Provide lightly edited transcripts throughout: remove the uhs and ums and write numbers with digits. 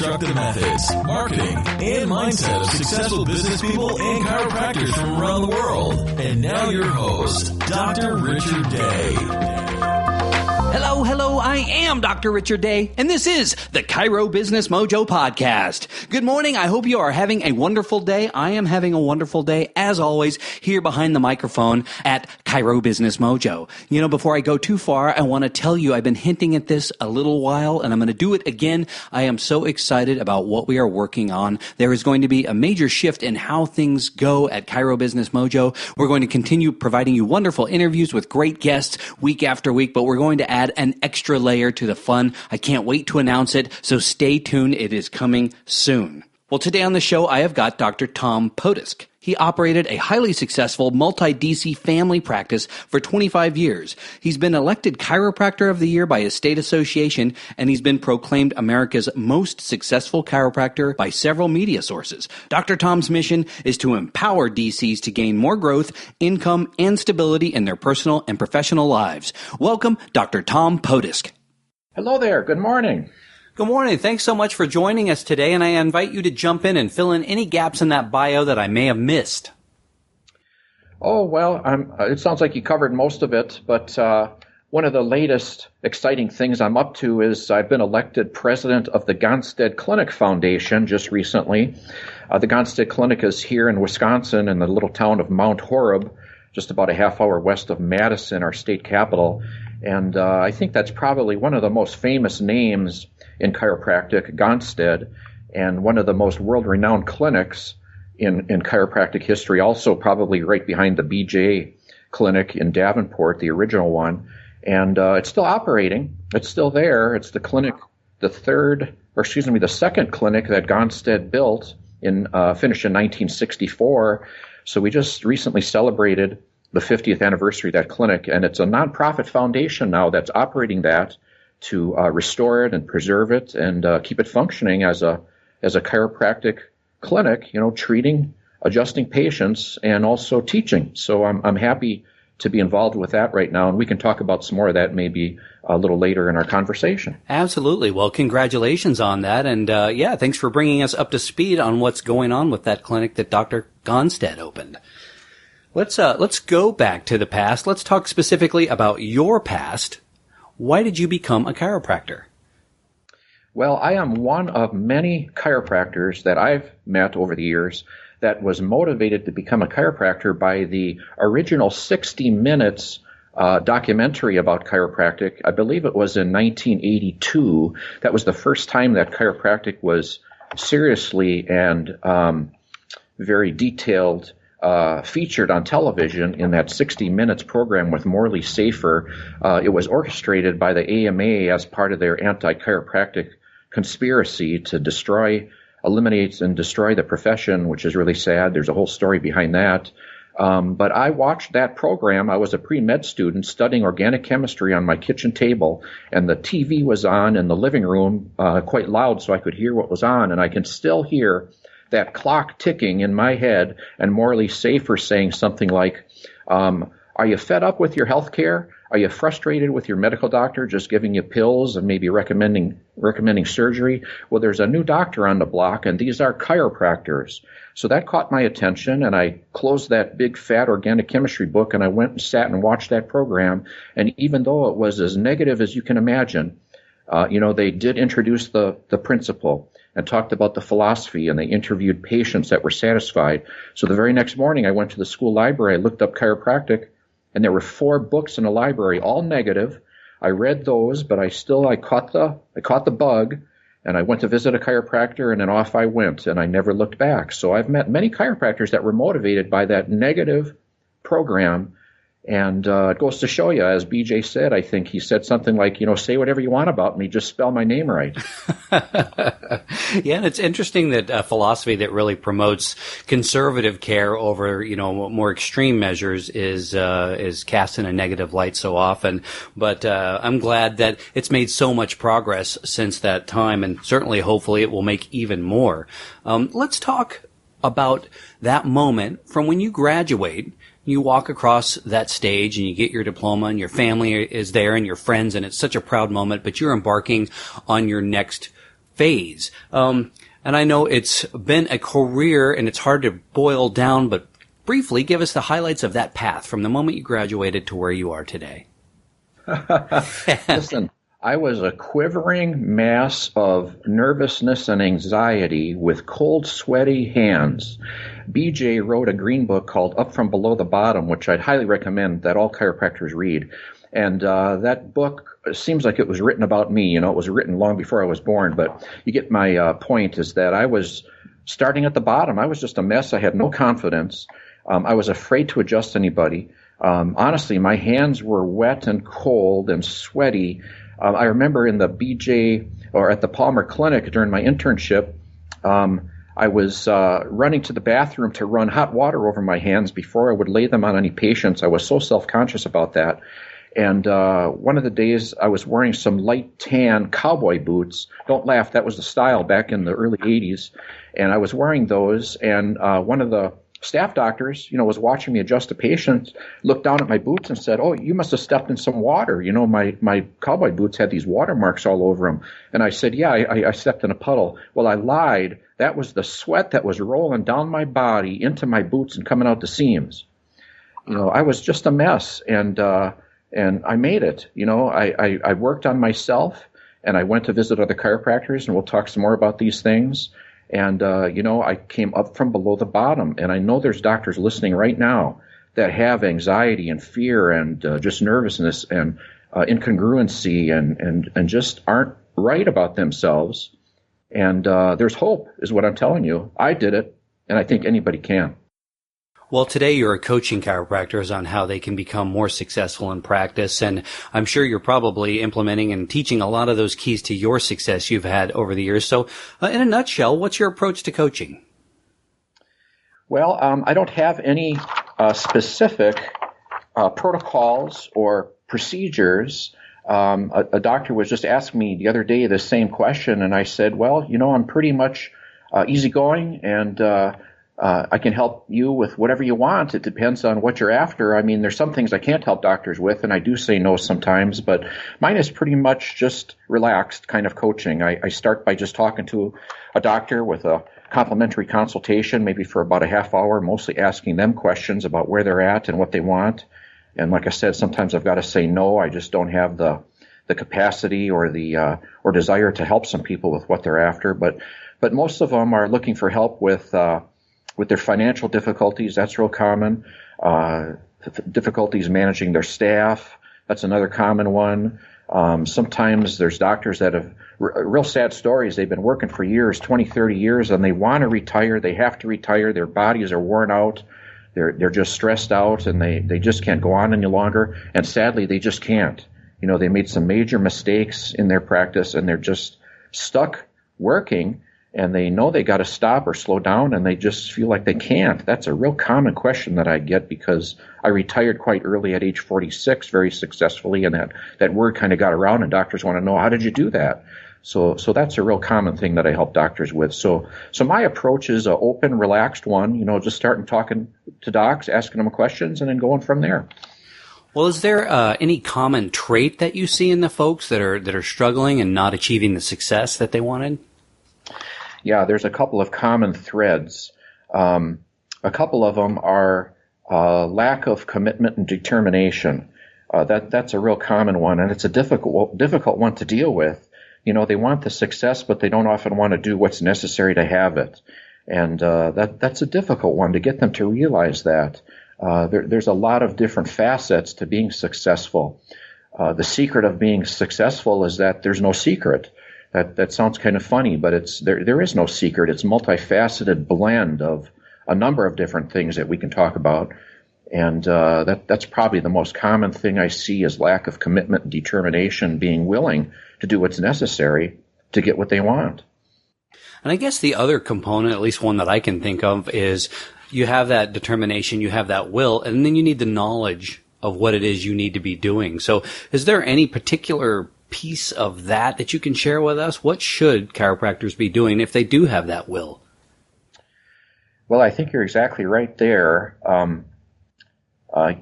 constructive methods, marketing, and mindset of successful business people and chiropractors from around the world. And now your host, Dr. Richard Day. Hello, I am Dr. Richard Day, and this is the Chiro Business Mojo Podcast. Good morning, I hope you are having a wonderful day. I am having a wonderful day, as always, here behind the microphone at Chiro Business Mojo. You know, before I go too far, I want to tell you I've been hinting at this a little while, and I'm going to do it again. I am so excited about what we are working on. There is going to be a major shift in how things go at Chiro Business Mojo. We're going to continue providing you wonderful interviews with great guests week after week, but we're going to add an extra layer to the fun. I can't wait to announce it, so stay tuned. It is coming soon. Well, today on the show, I have got Dr. Tom Potisk. He operated a highly successful multi-DC family practice for 25 years. He's been elected Chiropractor of the Year by his state association, and he's been proclaimed America's most successful chiropractor by several media sources. Dr. Tom's mission is to empower DCs to gain more growth, income, and stability in their personal and professional lives. Welcome, Dr. Tom Potisk. Hello there. Good morning. Good morning. Thanks so much for joining us today, and I invite you to jump in and fill in any gaps in that bio that I may have missed. Oh, well, it sounds like you covered most of it, but one of the latest exciting things I'm up to is I've been elected president of the Gonstead Clinic Foundation just recently. The Gonstead Clinic is here in Wisconsin in the little town of Mount Horeb, just about a half hour west of Madison, our state capital. And I think that's probably one of the most famous names in chiropractic, Gonstead, and one of the most world-renowned clinics in chiropractic history, also probably right behind the BJ Clinic in Davenport, the original one. And it's still operating. It's still there. It's the clinic, the second clinic that Gonstead built, finished in 1964. So we just recently celebrated the 50th anniversary of that clinic, and it's a nonprofit foundation now that's operating that to restore it and preserve it and keep it functioning as a chiropractic clinic, treating, adjusting patients, and also teaching. So I'm happy to be involved with that right now, and we can talk about some more of that maybe a little later in our conversation. Absolutely. Well, congratulations on that, and thanks for bringing us up to speed on what's going on with that clinic that Dr. Gonstead opened. Let's go back to the past. Let's talk specifically about your past. Why did you become a chiropractor? Well, I am one of many chiropractors that I've met over the years that was motivated to become a chiropractor by the original 60 Minutes documentary about chiropractic. I believe it was in 1982. That was the first time that chiropractic was seriously and very detailed featured on television in that 60 Minutes program with Morley Safer. It was orchestrated by the AMA as part of their anti-chiropractic conspiracy to eliminate and destroy the profession, which is really sad. There's a whole story behind that. But I watched that program. I was a pre-med student studying organic chemistry on my kitchen table, and the TV was on in the living room quite loud so I could hear what was on, and I can still hear that clock ticking in my head, and Morley Safer saying something like, are you fed up with your health care? Are you frustrated with your medical doctor just giving you pills and maybe recommending surgery? Well, there's a new doctor on the block, and these are chiropractors. So that caught my attention, and I closed that big, fat organic chemistry book, and I went and sat and watched that program. And even though it was as negative as you can imagine, they did introduce the principle and talked about the philosophy, and they interviewed patients that were satisfied. So the very next morning, I went to the school library, I looked up chiropractic, and there were 4 books in the library, all negative. I read those, but I caught the bug, and I went to visit a chiropractor, and then off I went, and I never looked back. So I've met many chiropractors that were motivated by that negative program. And it goes to show you, as BJ said, I think he said something like, say whatever you want about me, just spell my name right. Yeah, and it's interesting that philosophy that really promotes conservative care over, more extreme measures is cast in a negative light so often. But I'm glad that it's made so much progress since that time, and certainly, hopefully, it will make even more. Let's talk about that moment from when you graduate. You walk across that stage and you get your diploma, and your family is there and your friends, and it's such a proud moment, but you're embarking on your next phase. And I know it's been a career and it's hard to boil down, but briefly give us the highlights of that path from the moment you graduated to where you are today. Listen, I was a quivering mass of nervousness and anxiety with cold, sweaty hands. BJ wrote a green book called Up From Below the Bottom, which I'd highly recommend that all chiropractors read. And that book seems like it was written about me. You know, it was written long before I was born. But you get my point is that I was starting at the bottom. I was just a mess. I had no confidence. I was afraid to adjust anybody. Honestly, my hands were wet and cold and sweaty. I remember in the BJ or at the Palmer Clinic during my internship, I was running to the bathroom to run hot water over my hands before I would lay them on any patients. I was so self-conscious about that. And one of the days I was wearing some light tan cowboy boots. Don't laugh, that was the style back in the early 80s. And I was wearing those, and one of the staff doctors, was watching me adjust a patient, looked down at my boots and said, "Oh, you must have stepped in some water. My cowboy boots had these water marks all over them." And I said, "Yeah, I stepped in a puddle." Well, I lied. That was the sweat that was rolling down my body into my boots and coming out the seams. I was just a mess, and I made it. I worked on myself, and I went to visit other chiropractors, and we'll talk some more about these things. And, I came up from below the bottom. And I know there's doctors listening right now that have anxiety and fear and just nervousness and incongruency and just aren't right about themselves. And there's hope is what I'm telling you. I did it, and I think anybody can. Well, today you're coaching chiropractors on how they can become more successful in practice, and I'm sure you're probably implementing and teaching a lot of those keys to your success you've had over the years. So, in a nutshell, what's your approach to coaching? Well, I don't have any specific protocols or procedures. A doctor was just asking me the other day the same question, and I said, well, I'm pretty much easygoing, and I can help you with whatever you want. It depends on what you're after. I mean, there's some things I can't help doctors with, and I do say no sometimes, but mine is pretty much just relaxed kind of coaching. I start by just talking to a doctor with a complimentary consultation, maybe for about a half hour, mostly asking them questions about where they're at and what they want. And like I said, sometimes I've got to say no. I just don't have the capacity or the or desire to help some people with what they're after. But most of them are looking for help with their financial difficulties. That's real common. Difficulties managing their staff. That's another common one. Sometimes there's doctors that have real sad stories. They've been working for years, 20, 30 years, and they want to retire. They have to retire. Their bodies are worn out. They're just stressed out, and they just can't go on any longer. And sadly, they just can't. They made some major mistakes in their practice, and they're just stuck working. And they know they got to stop or slow down, and they just feel like they can't. That's a real common question that I get because I retired quite early at age 46 very successfully, and that word kind of got around, and doctors want to know, how did you do that? So that's a real common thing that I help doctors with. So my approach is an open, relaxed one, just starting talking to docs, asking them questions, and then going from there. Well, is there any common trait that you see in the folks that are struggling and not achieving the success that they wanted? Yeah, there's a couple of common threads. A couple of them are lack of commitment and determination. That's a real common one, and it's a difficult one to deal with. They want the success, but they don't often want to do what's necessary to have it. And that's a difficult one to get them to realize that. There's a lot of different facets to being successful. The secret of being successful is that there's no secret. That sounds kind of funny, but there is no secret. It's a multifaceted blend of a number of different things that we can talk about. And that's probably the most common thing I see is lack of commitment and determination, being willing to do what's necessary to get what they want. And I guess the other component, at least one that I can think of, is you have that determination, you have that will, and then you need the knowledge of what it is you need to be doing. So is there any particular piece of that you can share with us? What should chiropractors be doing if they do have that will? Well, I think you're exactly right there.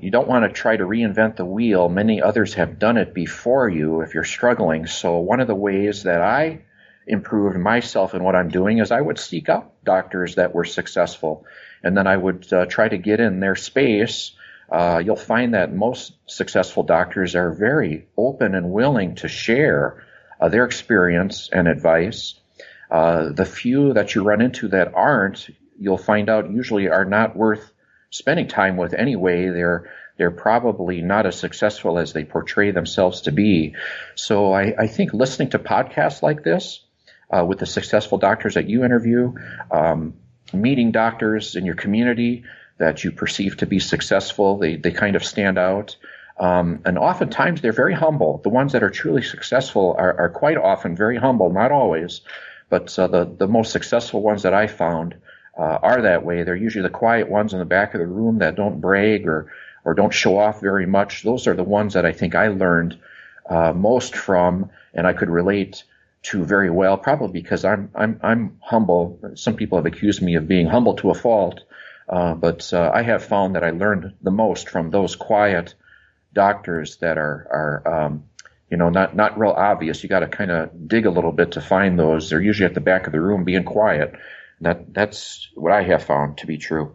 You don't want to try to reinvent the wheel. Many others have done it before you if you're struggling. So one of the ways that I improved myself in what I'm doing is I would seek out doctors that were successful, and then I would try to get in their space. You'll find that most successful doctors are very open and willing to share their experience and advice. The few that you run into that aren't, you'll find out usually are not worth spending time with anyway. They're probably not as successful as they portray themselves to be. So I think listening to podcasts like this with the successful doctors that you interview, meeting doctors in your community that you perceive to be successful, they kind of stand out. And oftentimes they're very humble. The ones that are truly successful are quite often very humble, not always, but the most successful ones that I found are that way. They're usually the quiet ones in the back of the room that don't brag or don't show off very much. Those are the ones that I think I learned most from, and I could relate to very well, probably because I'm humble. Some people have accused me of being humble to a fault, but I have found that I learned the most from those quiet doctors that are not real obvious. You got to kind of dig a little bit to find those. They're usually at the back of the room being quiet. That's what I have found to be true.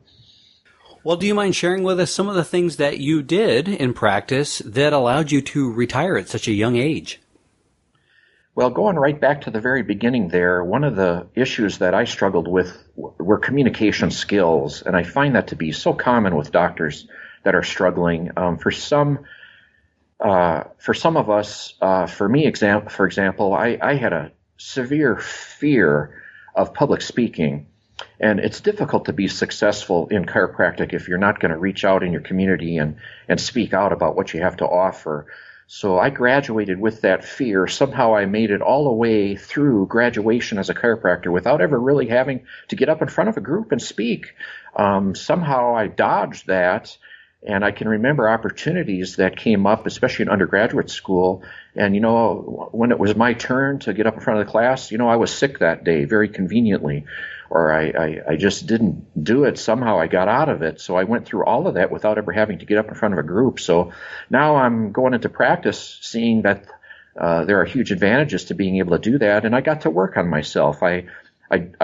Well, do you mind sharing with us some of the things that you did in practice that allowed you to retire at such a young age? Well, going right back to the very beginning there, one of the issues that I struggled with were communication skills, and I find that to be so common with doctors that are struggling. For some of us, for me, for example, I had a severe fear of public speaking. And it's difficult to be successful in chiropractic if you're not going to reach out in your community and speak out about what you have to offer. So I graduated with that fear. Somehow I made it all the way through graduation as a chiropractor without ever really having to get up in front of a group and speak. Somehow I dodged that. And I can remember opportunities that came up, especially in undergraduate school. And, when it was my turn to get up in front of the class, I was sick that day very conveniently, or I just didn't do it. Somehow I got out of it. So I went through all of that without ever having to get up in front of a group. So now I'm going into practice seeing that there are huge advantages to being able to do that. And I got to work on myself. I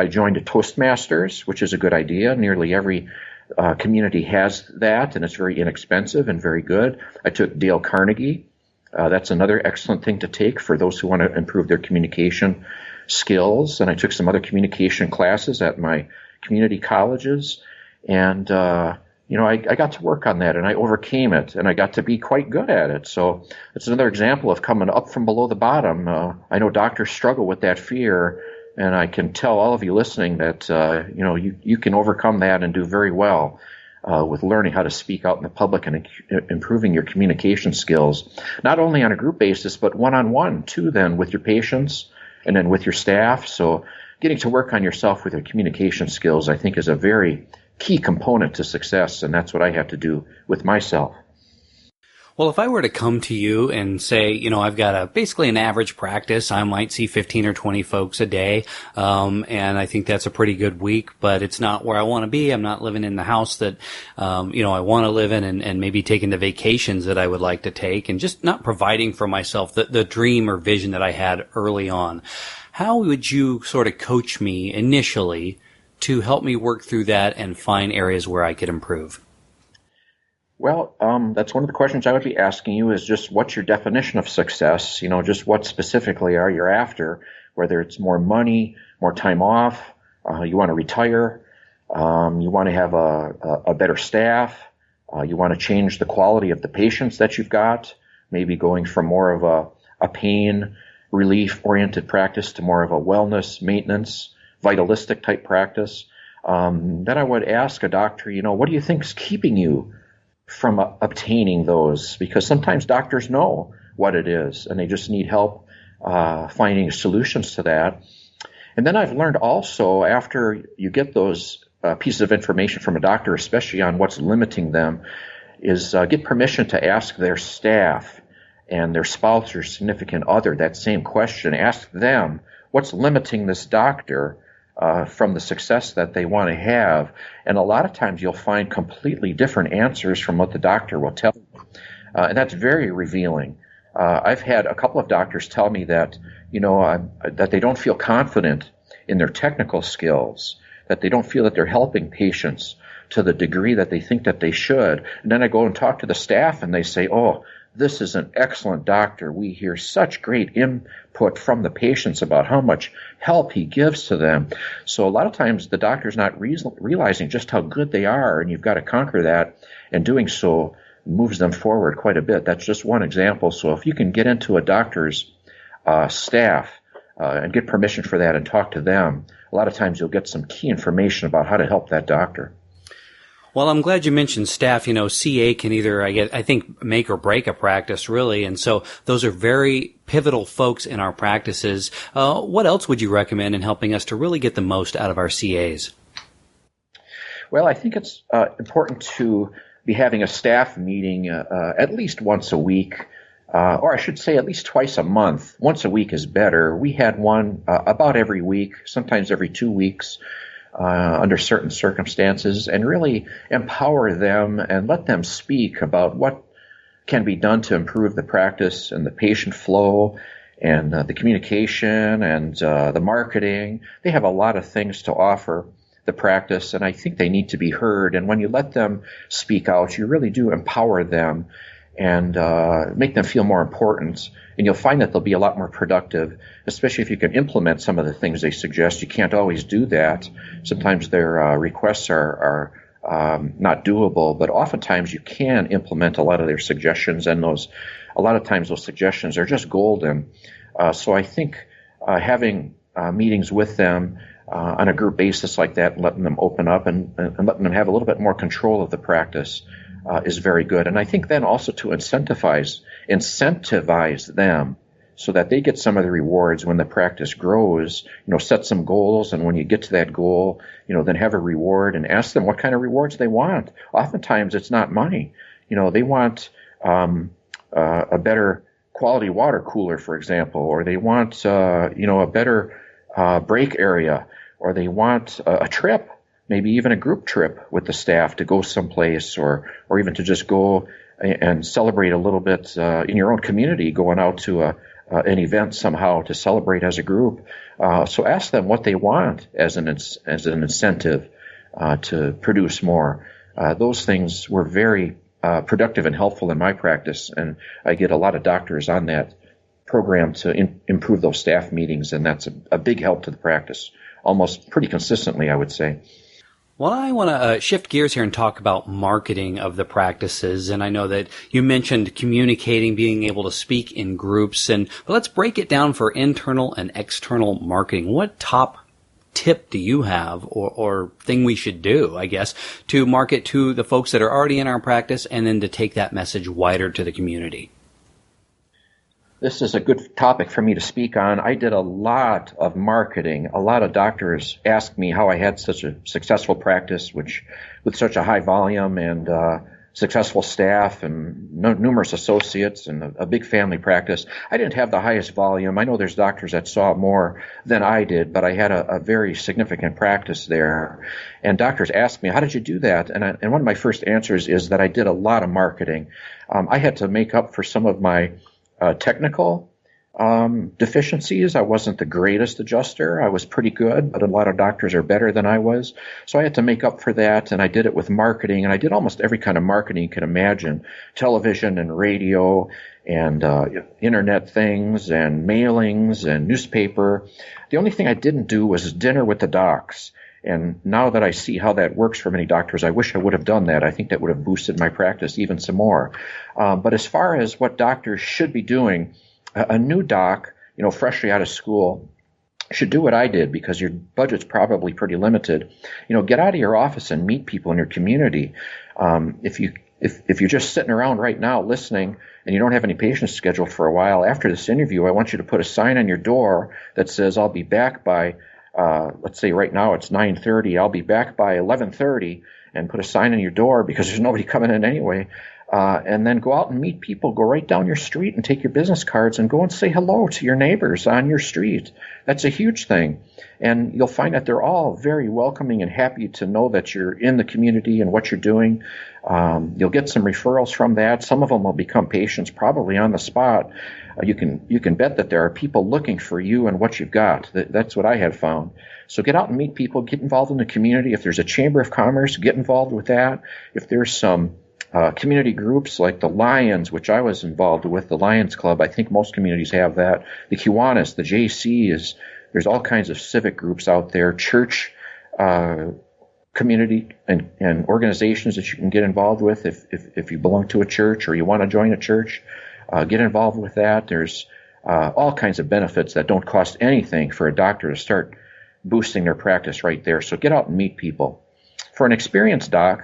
joined a Toastmasters, which is a good idea. Nearly every community has that, and it's very inexpensive and very good. I took Dale Carnegie. That's another excellent thing to take for those who want to improve their communication skills. And I took some other communication classes at my community colleges. And, I got to work on that, and I overcame it, and I got to be quite good at it. So it's another example of coming up from below the bottom. I know doctors struggle with that fear, and I can tell all of you listening that, you can overcome that and do very well with learning how to speak out in the public and improving your communication skills, not only on a group basis, but one-on-one too, then with your patients and then with your staff. So getting to work on yourself with your communication skills, I think, is a very key component to success, and that's what I have to do with myself. Well, if I were to come to you and say, I've got basically an average practice, I might see 15 or 20 folks a day, and I think that's a pretty good week, but it's not where I want to be. I'm not living in the house that, I want to live in, and maybe taking the vacations that I would like to take, and just not providing for myself the dream or vision that I had early on. How would you sort of coach me initially to help me work through that and find areas where I could improve? Well, that's one of the questions I would be asking you is just what's your definition of success? Just what specifically are you after, whether it's more money, more time off, you want to retire, you want to have a better staff, you want to change the quality of the patients that you've got, maybe going from more of a pain relief-oriented practice to more of a wellness, maintenance, vitalistic type practice. Then I would ask a doctor, what do you think is keeping you from obtaining those? Because sometimes doctors know what it is and they just need help finding solutions to that. And then I've learned also, after you get those pieces of information from a doctor, especially on what's limiting them, is get permission to ask their staff and their spouse or significant other that same question. Ask them what's limiting this doctor from the success that they want to have. And a lot of times you'll find completely different answers from what the doctor will tell you. And that's very revealing. I've had a couple of doctors tell me that, that they don't feel confident in their technical skills, that they don't feel that they're helping patients to the degree that they think that they should. And then I go and talk to the staff and they say, oh, this is an excellent doctor. We hear such great input from the patients about how much help he gives to them. So a lot of times the doctor's not realizing just how good they are, and you've got to conquer that, and doing so moves them forward quite a bit. That's just one example. So if you can get into a doctor's staff and get permission for that and talk to them, a lot of times you'll get some key information about how to help that doctor. Well, I'm glad you mentioned staff. CA can either, I think, make or break a practice, really. And so those are very pivotal folks in our practices. What else would you recommend in helping us to really get the most out of our CAs? Well, I think it's important to be having a staff meeting at least once a week, or I should say at least twice a month. Once a week is better. We had one about every week, sometimes every 2 weeks. Under certain circumstances, and really empower them and let them speak about what can be done to improve the practice and the patient flow and the communication and the marketing. They have a lot of things to offer the practice, and I think they need to be heard. And when you let them speak out, you really do empower them and make them feel more important. And you'll find that they'll be a lot more productive, especially if you can implement some of the things they suggest. You can't always do that. Sometimes their requests are not doable, but oftentimes you can implement a lot of their suggestions, and a lot of times those suggestions are just golden. So I think having meetings with them on a group basis like that, and letting them open up and letting them have a little bit more control of the practice is very good. And I think then also to incentivize them so that they get some of the rewards when the practice grows, set some goals. And when you get to that goal, then have a reward and ask them what kind of rewards they want. Oftentimes it's not money. They want a better quality water cooler, for example, or they want, a better break area, or they want a trip, maybe even a group trip with the staff to go someplace, or even to just go and celebrate a little bit in your own community, going out to an event somehow to celebrate as a group. So ask them what they want as an incentive to produce more. Those things were very productive and helpful in my practice, and I get a lot of doctors on that program to improve those staff meetings, and that's a big help to the practice, almost pretty consistently, I would say. Well, I want to shift gears here and talk about marketing of the practices. And I know that you mentioned communicating, being able to speak in groups. But let's break it down for internal and external marketing. What top tip do you have or thing we should do, I guess, to market to the folks that are already in our practice and then to take that message wider to the community? This is a good topic for me to speak on. I did a lot of marketing. A lot of doctors asked me how I had such a successful practice, with such a high volume and successful staff and numerous associates and a big family practice. I didn't have the highest volume. I know there's doctors that saw more than I did, but I had a very significant practice there. And doctors asked me, how did you do that? And one of my first answers is that I did a lot of marketing. I had to make up for some of my technical deficiencies. I wasn't the greatest adjuster. I was pretty good, but a lot of doctors are better than I was. So I had to make up for that, and I did it with marketing, and I did almost every kind of marketing you can imagine, television and radio and internet things and mailings and newspaper. The only thing I didn't do was dinner with the docs. And now that I see how that works for many doctors, I wish I would have done that. I think that would have boosted my practice even some more. But as far as what doctors should be doing, a new doc, freshly out of school, should do what I did, because your budget's probably pretty limited. Get out of your office and meet people in your community. If you're just sitting around right now listening and you don't have any patients scheduled for a while, after this interview, I want you to put a sign on your door that says, I'll be back by let's say right now it's 9:30. I'll be back by 11:30, and put a sign on your door, because there's nobody coming in anyway. and then go out and meet people. Go right down your street and take your business cards and go and say hello to your neighbors on your street. That's a huge thing. And you'll find that they're all very welcoming and happy to know that you're in the community and what you're doing. You'll get some referrals from that. Some of them will become patients probably on the spot. You can bet that there are people looking for you and what you've got. That's what I have found. So get out and meet people. Get involved in the community. If there's a Chamber of Commerce, get involved with that. If there's some community groups like the Lions, which I was involved with, the Lions Club. I think most communities have that. The Kiwanis, the JCs. There's all kinds of civic groups out there, church community and organizations that you can get involved with if you belong to a church or you want to join a church. Get involved with that. There's all kinds of benefits that don't cost anything for a doctor to start boosting their practice right there. So get out and meet people. For an experienced doc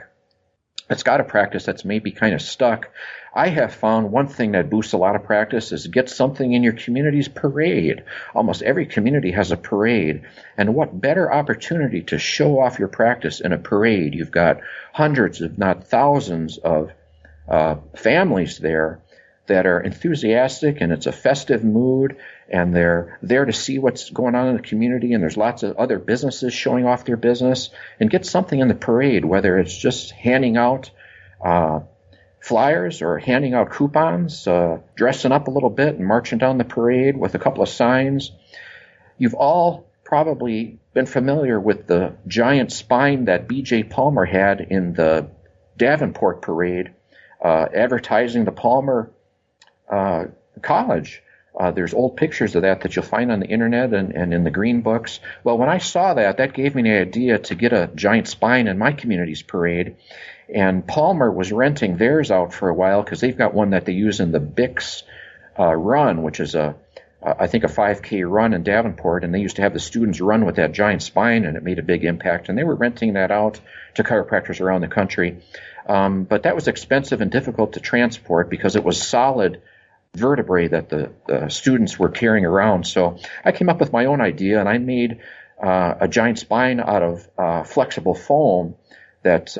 that's got a practice that's maybe kind of stuck, I have found one thing that boosts a lot of practice is get something in your community's parade. Almost every community has a parade. And what better opportunity to show off your practice in a parade? You've got hundreds, if not thousands, of families there that are enthusiastic, and it's a festive mood, and they're there to see what's going on in the community, and there's lots of other businesses showing off their business. And get something in the parade, whether it's just handing out flyers or handing out coupons, dressing up a little bit and marching down the parade with a couple of signs. You've all probably been familiar with the giant spine that B.J. Palmer had in the Davenport parade, advertising the Palmer College. There's old pictures of that you'll find on the internet and in the green books. Well, when I saw that gave me the idea to get a giant spine in my community's parade. And Palmer was renting theirs out for a while because they've got one that they use in the Bix run, which is I think a 5K run in Davenport. And they used to have the students run with that giant spine, and it made a big impact. And they were renting that out to chiropractors around the country. But that was expensive and difficult to transport because it was solid vertebrae that the students were carrying around. So I came up with my own idea, and I made a giant spine out of flexible foam that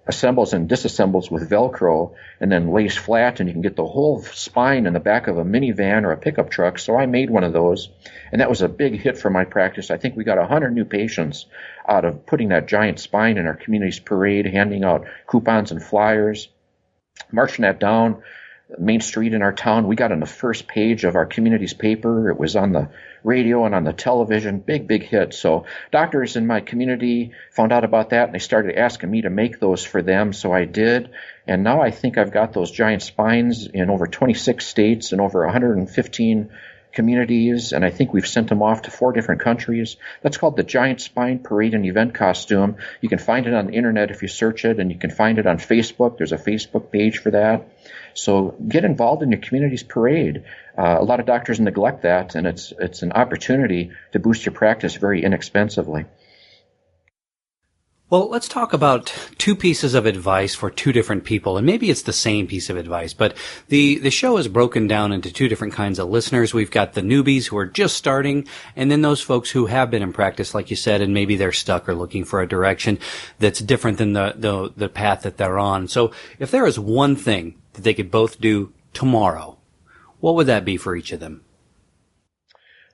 assembles and disassembles with Velcro and then lays flat, and you can get the whole spine in the back of a minivan or a pickup truck. So I made one of those, and that was a big hit for my practice. I think we got 100 new patients out of putting that giant spine in our community's parade, handing out coupons and flyers, marching that down Main Street in our town. We got on the first page of our community's paper. It was on the radio and on the television. Big hit. So doctors in my community found out about that, and they started asking me to make those for them. So I did. And now I think I've got those giant spines in over 26 states and over 115 communities, and I think we've sent them off to 4 different countries. That's called the Giant Spine Parade and Event Costume. You can find it on the internet if you search it, and you can find it on Facebook. There's a Facebook page for that. So get involved in your community's parade. A lot of doctors neglect that, and it's an opportunity to boost your practice very inexpensively. Well, let's talk about 2 pieces of advice for 2 different people, and maybe it's the same piece of advice, but the show is broken down into 2 different kinds of listeners. We've got the newbies who are just starting, and then those folks who have been in practice, like you said, and maybe they're stuck or looking for a direction that's different than the path that they're on. So if there is one thing that they could both do tomorrow, what would that be for each of them?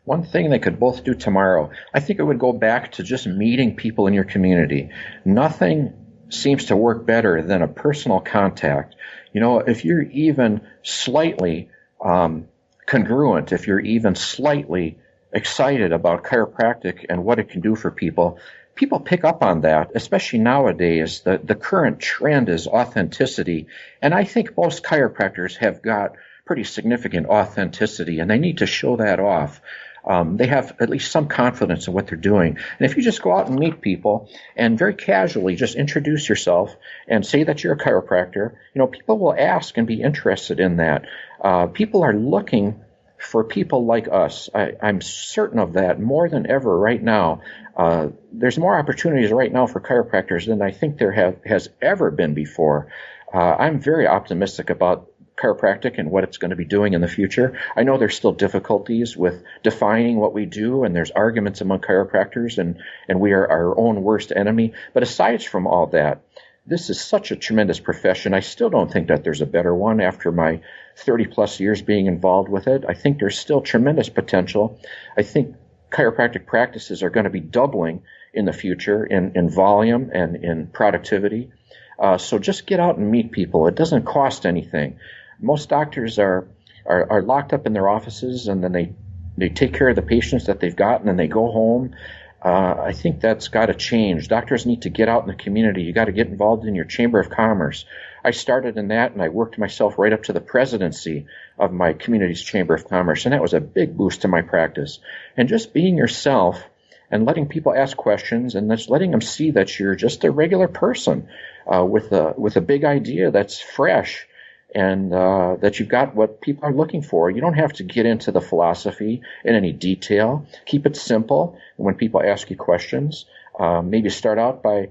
One thing they could both do tomorrow, I think it would go back to just meeting people in your community. Nothing seems to work better than a personal contact. You know, if you're even slightly congruent, if you're even slightly excited about chiropractic and what it can do for people, people pick up on that, especially nowadays. The current trend is authenticity, and I think most chiropractors have got pretty significant authenticity, and they need to show that off. They have at least some confidence in what they're doing. And if you just go out and meet people and very casually just introduce yourself and say that you're a chiropractor, you know, people will ask and be interested in that. People are looking for people like us. I'm certain of that more than ever right now. There's more opportunities right now for chiropractors than I think there has ever been before. I'm very optimistic about chiropractic and what it's going to be doing in the future. I know there's still difficulties with defining what we do, and there's arguments among chiropractors, and we are our own worst enemy. But aside from all that, this is such a tremendous profession. I still don't think that there's a better one after my 30 plus years being involved with it. I think there's still tremendous potential. I think chiropractic practices are going to be doubling in the future in volume and in productivity. So just get out and meet people. It doesn't cost anything. Most doctors are locked up in their offices, and then they take care of the patients that they've got, and then they go home. I think that's got to change. Doctors need to get out in the community. You got to get involved in your Chamber of Commerce. I started in that, and I worked myself right up to the presidency of my community's Chamber of Commerce, and that was a big boost to my practice. And just being yourself and letting people ask questions and just letting them see that you're just a regular person with a big idea that's fresh and that you've got what people are looking for. You don't have to get into the philosophy in any detail. Keep it simple. And when people ask you questions, maybe start out by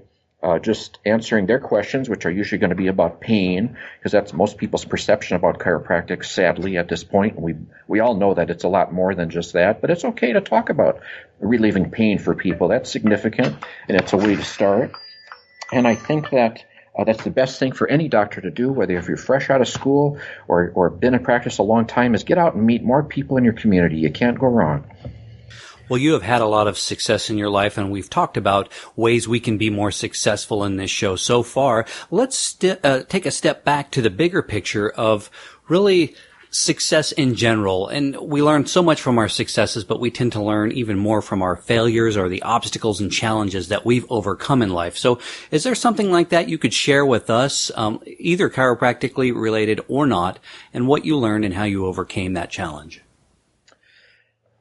just answering their questions, which are usually going to be about pain, because that's most people's perception about chiropractic, sadly, at this point. We all know that it's a lot more than just that, but it's okay to talk about relieving pain for people. That's significant, and it's a way to start. And I think that that's the best thing for any doctor to do, whether if you're fresh out of school or been in practice a long time, is get out and meet more people in your community. You can't go wrong. Well, you have had a lot of success in your life, and we've talked about ways we can be more successful in this show so far. Let's take a step back to the bigger picture of really success in general. And we learn so much from our successes, but we tend to learn even more from our failures or the obstacles and challenges that we've overcome in life. So is there something like that you could share with us, either chiropractically related or not, and what you learned and how you overcame that challenge?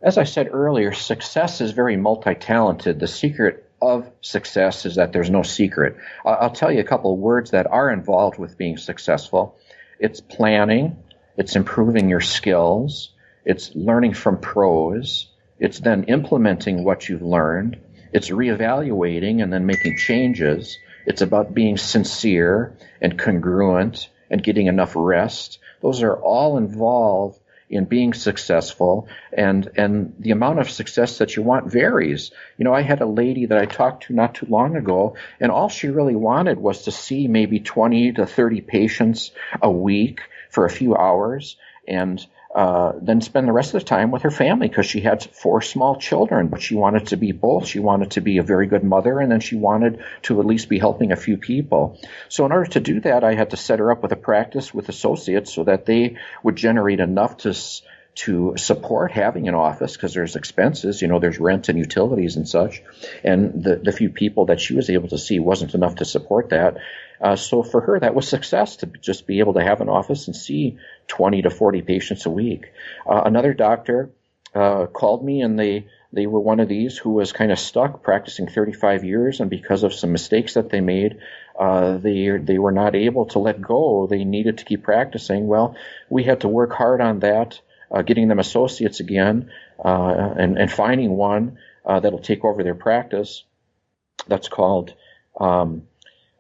As I said earlier, success is very multi-talented. The secret of success is that there's no secret. I'll tell you a couple of words that are involved with being successful. It's planning. It's improving your skills. It's learning from pros. It's then implementing what you've learned. It's reevaluating and then making changes. It's about being sincere and congruent and getting enough rest. Those are all involved in being successful, and the amount of success that you want varies. You know, I had a lady that I talked to not too long ago, and all she really wanted was to see maybe 20 to 30 patients a week for a few hours, and then spend the rest of the time with her family, because she had 4 small children, but she wanted to be both. She wanted to be a very good mother, and then she wanted to at least be helping a few people. So in order to do that, I had to set her up with a practice with associates so that they would generate enough to support having an office, because there's expenses, you know, there's rent and utilities and such. And the few people that she was able to see wasn't enough to support that. So for her, that was success, to just be able to have an office and see 20 to 40 patients a week. Another doctor called me, and they were one of these who was kind of stuck practicing 35 years, and because of some mistakes that they made, they were not able to let go. They needed to keep practicing. Well, we had to work hard on that, getting them associates again, and finding one that'll take over their practice. That's called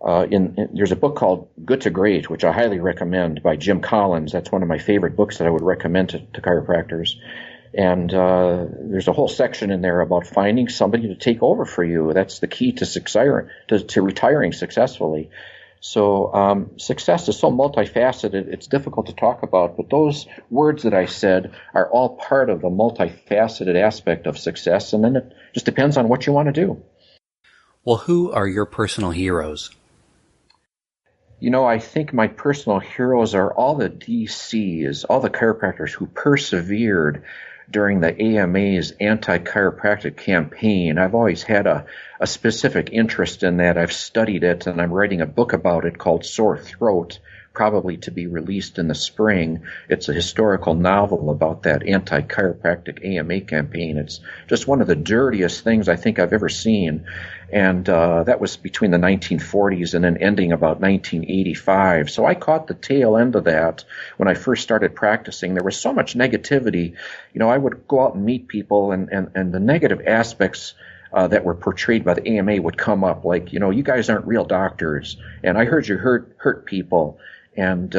there's a book called Good to Great, which I highly recommend, by Jim Collins. That's one of my favorite books that I would recommend to chiropractors. And there's a whole section in there about finding somebody to take over for you. That's the key to retiring successfully. So success is so multifaceted, it's difficult to talk about, but those words that I said are all part of the multifaceted aspect of success, and then it just depends on what you want to do. Well, who are your personal heroes? You know, I think my personal heroes are all the DCs, all the chiropractors who persevered during the AMA's anti-chiropractic campaign. I've always had a specific interest in that. I've studied it, and I'm writing a book about it called Sore Throat, probably to be released in the spring. It's a historical novel about that anti-chiropractic AMA campaign. It's just one of the dirtiest things I think I've ever seen. And that was between the 1940s and then ending about 1985. So I caught the tail end of that when I first started practicing. There was so much negativity. You know, I would go out and meet people, and the negative aspects that were portrayed by the AMA would come up, like, you know, you guys aren't real doctors, and I heard you hurt people, and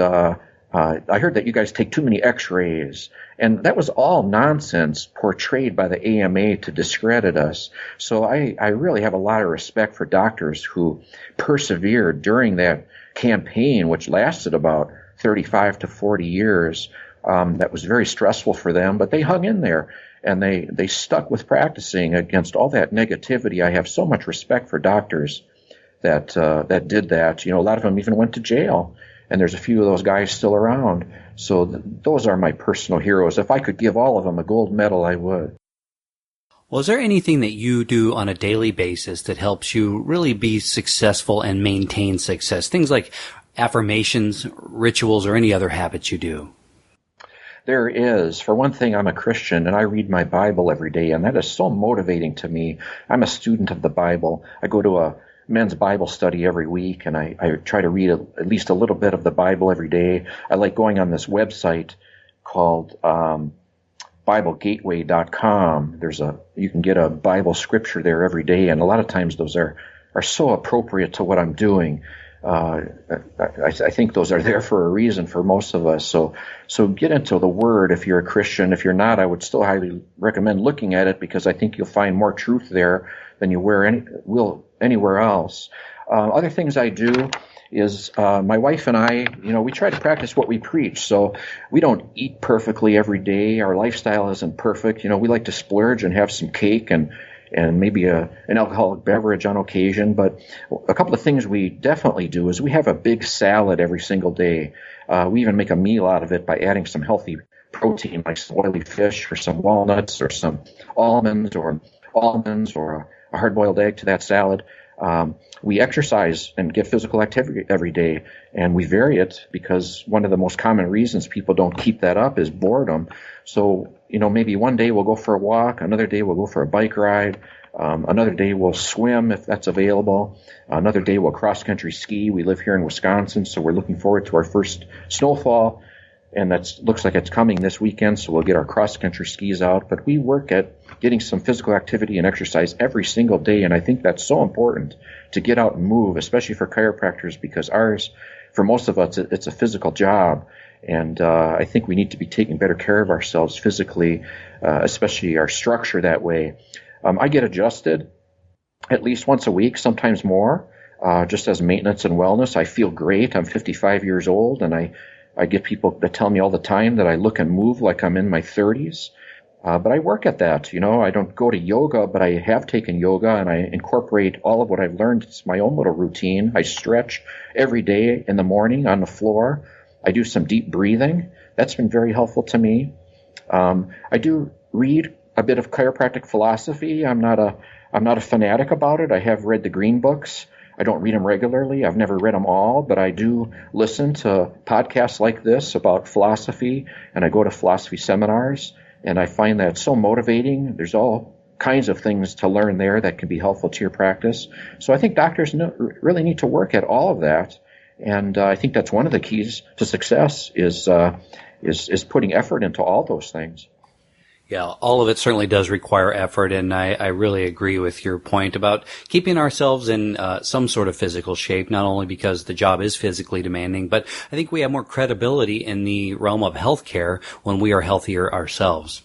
I heard that you guys take too many x-rays. And that was all nonsense portrayed by the AMA to discredit us. So I really have a lot of respect for doctors who persevered during that campaign, which lasted about 35 to 40 years. That was very stressful for them, but they hung in there and they stuck with practicing against all that negativity. I have so much respect for doctors that did that. A lot of them even went to jail, and there's a few of those guys still around. So those are my personal heroes. If I could give all of them a gold medal, I would. Well, is there anything that you do on a daily basis that helps you really be successful and maintain success? Things like affirmations, rituals, or any other habits you do? There is. For one thing, I'm a Christian, and I read my Bible every day, and that is so motivating to me. I'm a student of the Bible. I go to a men's Bible study every week, and I try to read at least a little bit of the Bible every day. I like going on this website called BibleGateway.com. You can get a Bible scripture there every day, and a lot of times those are so appropriate to what I'm doing. I think those are there for a reason for most of us. So get into the Word if you're a Christian. If you're not, I would still highly recommend looking at it, because I think you'll find more truth there than you will anywhere else. Other things I do is my wife and I, we try to practice what we preach. So we don't eat perfectly every day. Our lifestyle isn't perfect. We like to splurge and have some cake and maybe an alcoholic beverage on occasion. But a couple of things we definitely do is we have a big salad every single day. We even make a meal out of it by adding some healthy protein, like some oily fish or some walnuts or some almonds or a hard-boiled egg to that salad. We exercise and get physical activity every day, and we vary it because one of the most common reasons people don't keep that up is boredom. So, maybe one day we'll go for a walk, another day we'll go for a bike ride, another day we'll swim if that's available, another day we'll cross-country ski. We live here in Wisconsin, so we're looking forward to our first snowfall, and that looks like it's coming this weekend, so we'll get our cross-country skis out. But we work at getting some physical activity and exercise every single day, and I think that's so important to get out and move, especially for chiropractors, because for most of us, it's a physical job, and I think we need to be taking better care of ourselves physically, especially our structure that way. I get adjusted at least once a week, sometimes more, just as maintenance and wellness. I feel great. I'm 55 years old, and I get people that tell me all the time that I look and move like I'm in my 30s. But I work at that. I don't go to yoga, but I have taken yoga, and I incorporate all of what I've learned. It's my own little routine. I stretch every day in the morning on the floor. I do some deep breathing. That's been very helpful to me. I do read a bit of chiropractic philosophy. I'm not a fanatic about it. I have read the green books. I don't read them regularly. I've never read them all, but I do listen to podcasts like this about philosophy, and I go to philosophy seminars, and I find that so motivating. There's all kinds of things to learn there that can be helpful to your practice. So I think doctors really need to work at all of that, and I think that's one of the keys to success is putting effort into all those things. Yeah, all of it certainly does require effort, and I really agree with your point about keeping ourselves in some sort of physical shape, not only because the job is physically demanding, but I think we have more credibility in the realm of healthcare when we are healthier ourselves.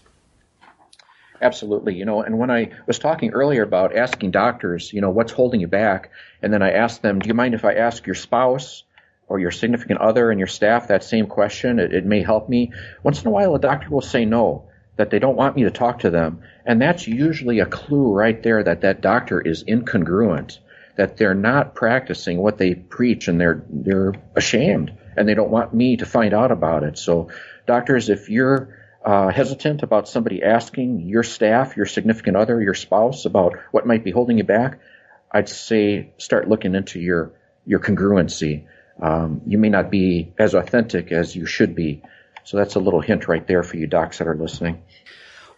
Absolutely. And when I was talking earlier about asking doctors, what's holding you back, and then I asked them, do you mind if I ask your spouse or your significant other and your staff that same question? It may help me. Once in a while, a doctor will say no, that they don't want me to talk to them. And that's usually a clue right there that doctor is incongruent, that they're not practicing what they preach, and they're ashamed, and they don't want me to find out about it. So doctors, if you're hesitant about somebody asking your staff, your significant other, your spouse about what might be holding you back, I'd say start looking into your congruency. You may not be as authentic as you should be. So that's a little hint right there for you docs that are listening.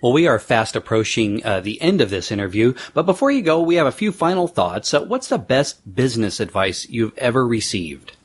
Well, we are fast approaching the end of this interview, but before you go, we have a few final thoughts. What's the best business advice you've ever received?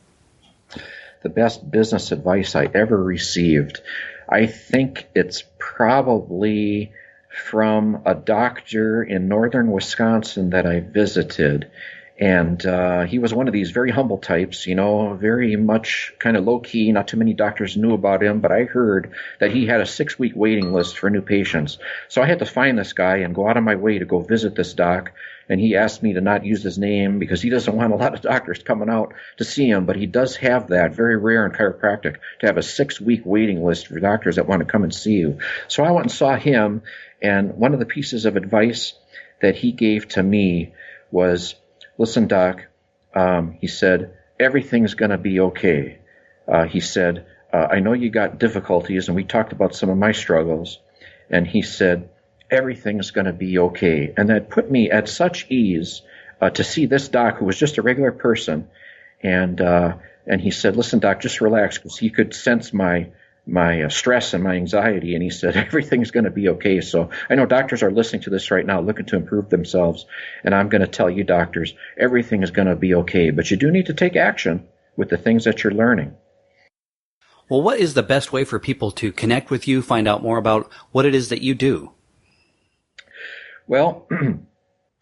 The best business advice I ever received, I think it's probably from a doctor in northern Wisconsin that I visited. And he was one of these very humble types, very much kind of low-key. Not too many doctors knew about him, but I heard that he had a 6-week waiting list for new patients. So I had to find this guy and go out of my way to go visit this doc. And he asked me to not use his name because he doesn't want a lot of doctors coming out to see him. But he does have that, very rare in chiropractic, to have a 6-week waiting list for doctors that want to come and see you. So I went and saw him, and one of the pieces of advice that he gave to me was, listen, Doc, he said, everything's going to be okay. He said, I know you got difficulties, and we talked about some of my struggles. And he said, everything's going to be okay. And that put me at such ease to see this doc who was just a regular person. And he said, listen, Doc, just relax, because he could sense my stress and my anxiety. And he said, everything's going to be okay. So I know doctors are listening to this right now, looking to improve themselves. And I'm going to tell you, doctors, everything is going to be okay. But you do need to take action with the things that you're learning. Well, what is the best way for people to connect with you, find out more about what it is that you do? Well,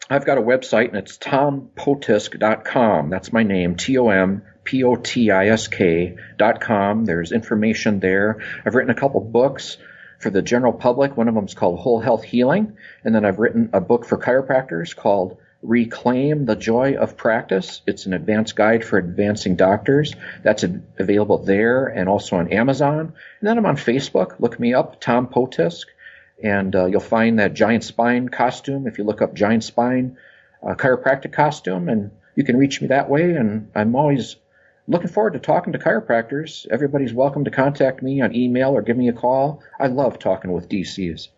I've got a website, and it's tompotisk.com. That's my name, TOMPOTISK.com. There's information there. I've written a couple books for the general public. One of them is called Whole Health Healing. And then I've written a book for chiropractors called Reclaim the Joy of Practice. It's an advanced guide for advancing doctors. That's available there and also on Amazon. And then I'm on Facebook. Look me up, Tom Potisk. And you'll find that giant spine costume if you look up giant spine chiropractic costume, and you can reach me that way. And I'm always looking forward to talking to chiropractors. Everybody's welcome to contact me on email or give me a call. I love talking with DCs.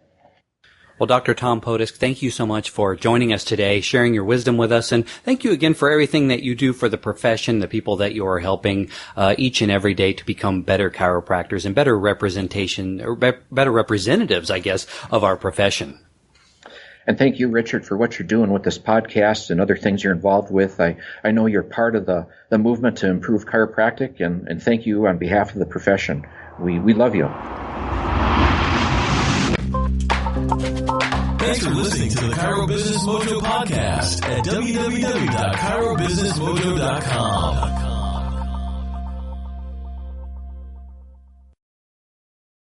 Well, Dr. Tom Potisk, thank you so much for joining us today, sharing your wisdom with us, and thank you again for everything that you do for the profession, the people that you are helping each and every day to become better chiropractors and better representation, or better representatives, I guess, of our profession. And thank you, Richard, for what you're doing with this podcast and other things you're involved with. I know you're part of the movement to improve chiropractic, and thank you on behalf of the profession. We love you. Thanks for listening to the Chiro Business Mojo podcast at www.chirobusinessmojo.com.